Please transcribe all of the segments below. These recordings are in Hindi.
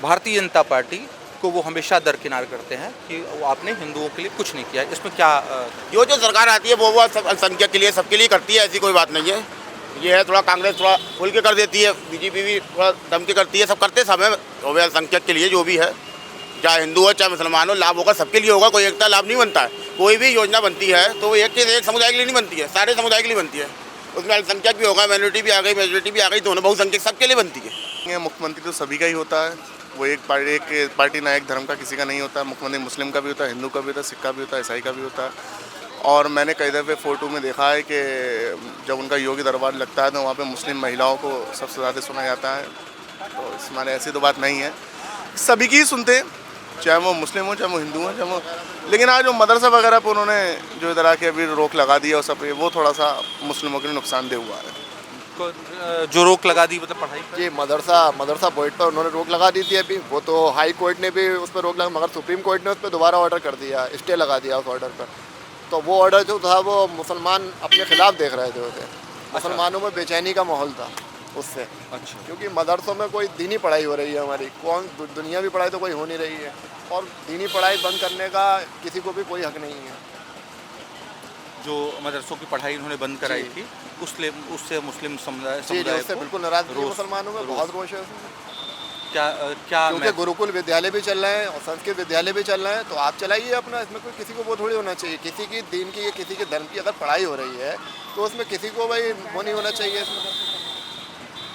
भारतीय जनता पार्टी को वो हमेशा दरकिनार करते हैं कि वो आपने हिंदुओं के लिए कुछ नहीं किया। इसमें क्या जो सरकार आती है वो सब अल्पसंख्यक के लिए सबके लिए करती है, ऐसी कोई बात नहीं है। ये है थोड़ा कांग्रेस थोड़ा खुल के कर देती है, बीजेपी भी थोड़ा दम के करती है, सब करते सब है। अल्पसंख्यक के लिए जो भी है, चाहे हिंदू हो चाहे मुसलमान हो, लाभ होगा सबके लिए होगा। कोई एकता लाभ नहीं बनता है। कोई भी योजना बनती है तो वो एक समुदाय के लिए नहीं बनती है, सारे समुदाय के लिए बनती है। उसमें अल्पसंख्यक भी होगा, माइनॉरिटी भी आ गई, मेजोरिटी भी आ गई, दोनों बहुसंख्यक सबके लिए बनती है। मुख्यमंत्री तो सभी का ही होता है, वो एक पार्टी ना एक धर्म का किसी का नहीं होता। मुख्यमंत्री मुस्लिम का भी होता है, हिंदू का भी होता है, सिख का भी होता है, ईसाई का भी होता है। और मैंने कई दफ़े फ़ोटो में देखा है कि जब उनका योगी दरबार लगता है तो वहाँ पे मुस्लिम महिलाओं को सबसे ज़्यादा सुना जाता है। तो इस माने ऐसी तो बात नहीं है, सभी की ही सुनते हैं, चाहे वो मुस्लिम हो चाहे वो हिंदू हो चाहे वो। लेकिन आज जो मदरसा वगैरह पर उन्होंने जो इधर आके अभी रोक लगा दिया और सब, वो थोड़ा सा मुस्लिमों के लिए नुकसानदेह हुआ है। जो रोक लगा दी मतलब पढ़ाई जी, मदरसा बोर्ड पर उन्होंने रोक लगा दी थी अभी। वो तो हाई कोर्ट ने भी उस पर रोक लगा, मगर सुप्रीम कोर्ट ने उस पर दोबारा ऑर्डर कर दिया, स्टे लगा दिया उस ऑर्डर पर। तो वो ऑर्डर जो था वो मुसलमान अपने खिलाफ देख रहे थे उसे। मुसलमानों में बेचैनी का माहौल था उससे। अच्छा। क्योंकि मदरसों में कोई दीनी पढ़ाई हो रही है हमारी, कौन दुनियावी पढ़ाई तो कोई हो नहीं रही है, और दीनी पढ़ाई बंद करने का किसी को भी कोई हक नहीं है। जो मदरसों की पढ़ाई उन्होंने बंद कराई थी उससे मुस्लिम समुदाय उससे बिल्कुल नाराज थे मुसलमानों में, बहुत रोष है उसमें। क्या क्योंकि गुरुकुल विद्यालय भी चल रहे हैं और संस्कृत विद्यालय भी चल रहे हैं, तो आप चलाइए अपना, इसमें कोई किसी को वो थोड़ी होना चाहिए। किसी की दीन की या किसी के धर्म की अगर पढ़ाई हो रही है तो उसमें किसी को भाई वो नहीं होना चाहिए। इसमें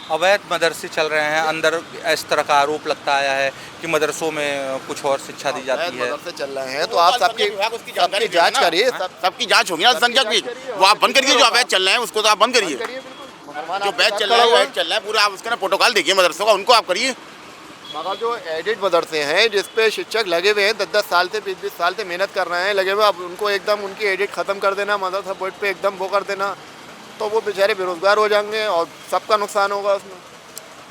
अवैध मदरसे चल रहे हैं, अंदर इस तरह का आरोप लगता आया है कि मदरसों में कुछ और शिक्षा दी जाती है। मदरसे चल रहे हैं तो आप सबकी जाँच करिए, सबकी जाँच होगी ना अल्पसंख्यक की। वो आप बंद करिए, जो अवैध चल रहे हैं उसको तो आप बंद करिए। जो बैच चल रहा है चल रहा है पूरा, आप उसका ना प्रोटोकॉल देखिए मदरसों का, उनको आप करिए। मगर जो एडिट मदरसे हैं जिसपे शिक्षक लगे हुए हैं 10-10 साल से 20-20 साल से मेहनत कर रहे हैं लगे हुए, अब उनको एकदम उनकी एडिट ख़त्म कर देना, मदरसा बोर्ड पे एकदम वो कर देना, तो वो बेचारे बेरोजगार हो जाएंगे और सबका नुकसान होगा उसमें।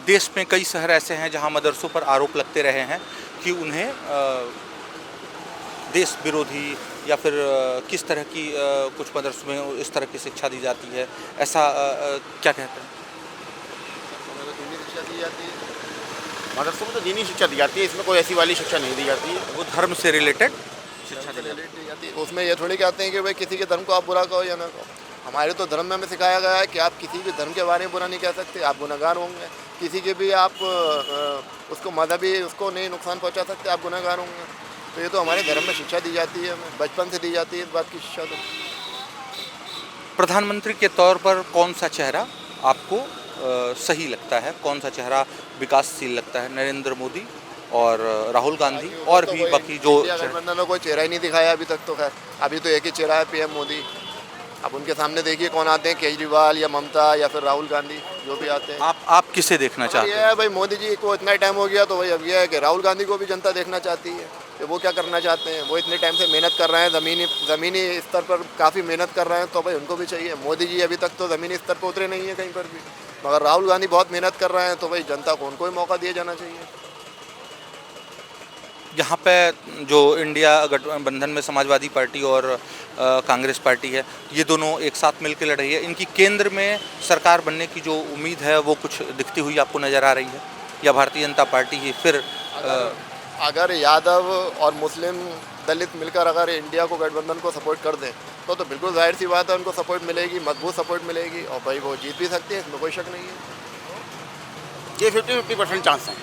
देश में कई शहर ऐसे हैं जहां मदरसों पर आरोप लगते रहे हैं कि उन्हें देश विरोधी या फिर किस तरह की कुछ मदरसों में इस तरह की शिक्षा दी जाती है, ऐसा क्या कहते हैं? शिक्षा दी जाती है, मदरसों में तो दीनी शिक्षा दी जाती है, इसमें कोई ऐसी वाली शिक्षा नहीं दी जाती है। वो धर्म से रिलेटेड शिक्षा दी जाती है। उसमें ये थोड़ी कहते हैं कि भाई किसी के धर्म को आप बुरा कहो या ना कहो। हमारे तो धर्म में हमें सिखाया गया है कि आप किसी भी धर्म के बारे में बुरा नहीं कह सकते, आप गुनहगार होंगे। किसी के भी आप उसको मजहबी उसको नहीं नुकसान पहुंचा सकते, आप गुनहगार होंगे। तो ये तो हमारे धर्म में शिक्षा दी जाती है, हमें बचपन से दी जाती है इस बात की शिक्षा। तो प्रधानमंत्री के तौर पर कौन सा चेहरा आपको सही लगता है, कौन सा चेहरा विकासशील लगता है? नरेंद्र मोदी और राहुल गांधी और तो भी बाकी जो गठबंधन में कोई चेहरा ही नहीं दिखाया अभी तक। तो खैर अभी तो एक ही चेहरा है, पीएम मोदी। अब उनके सामने देखिए कौन आते हैं, केजरीवाल या ममता या फिर राहुल गांधी, जो भी आते हैं। आप किसे देखना चाहते हैं? ये है भाई, मोदी जी को इतना टाइम हो गया तो भाई अब यह है कि राहुल गांधी को भी जनता देखना चाहती है कि वो क्या करना चाहते हैं। वो इतने टाइम से मेहनत कर रहे हैं, ज़मीनी स्तर पर काफ़ी मेहनत कर रहे हैं, तो भाई उनको भी चाहिए। मोदी जी अभी तक तो ज़मीनी स्तर पर उतरे नहीं है कहीं पर भी, मगर राहुल गांधी बहुत मेहनत कर रहे हैं, तो भाई जनता को उनको ही मौका दिया जाना चाहिए। यहाँ पे जो इंडिया गठबंधन में समाजवादी पार्टी और कांग्रेस पार्टी है, ये दोनों एक साथ मिलकर लड़ रही है, इनकी केंद्र में सरकार बनने की जो उम्मीद है वो कुछ दिखती हुई आपको नज़र आ रही है, या भारतीय जनता पार्टी ही फिर अगर यादव और मुस्लिम दलित मिलकर अगर इंडिया को गठबंधन को सपोर्ट कर दें तो बिल्कुल जाहिर सी बात है उनको सपोर्ट मिलेगी, मजबूत सपोर्ट मिलेगी, और भाई वो जीत भी सकते हैं, इसमें कोई शक नहीं है। ये 50-50% चांस है।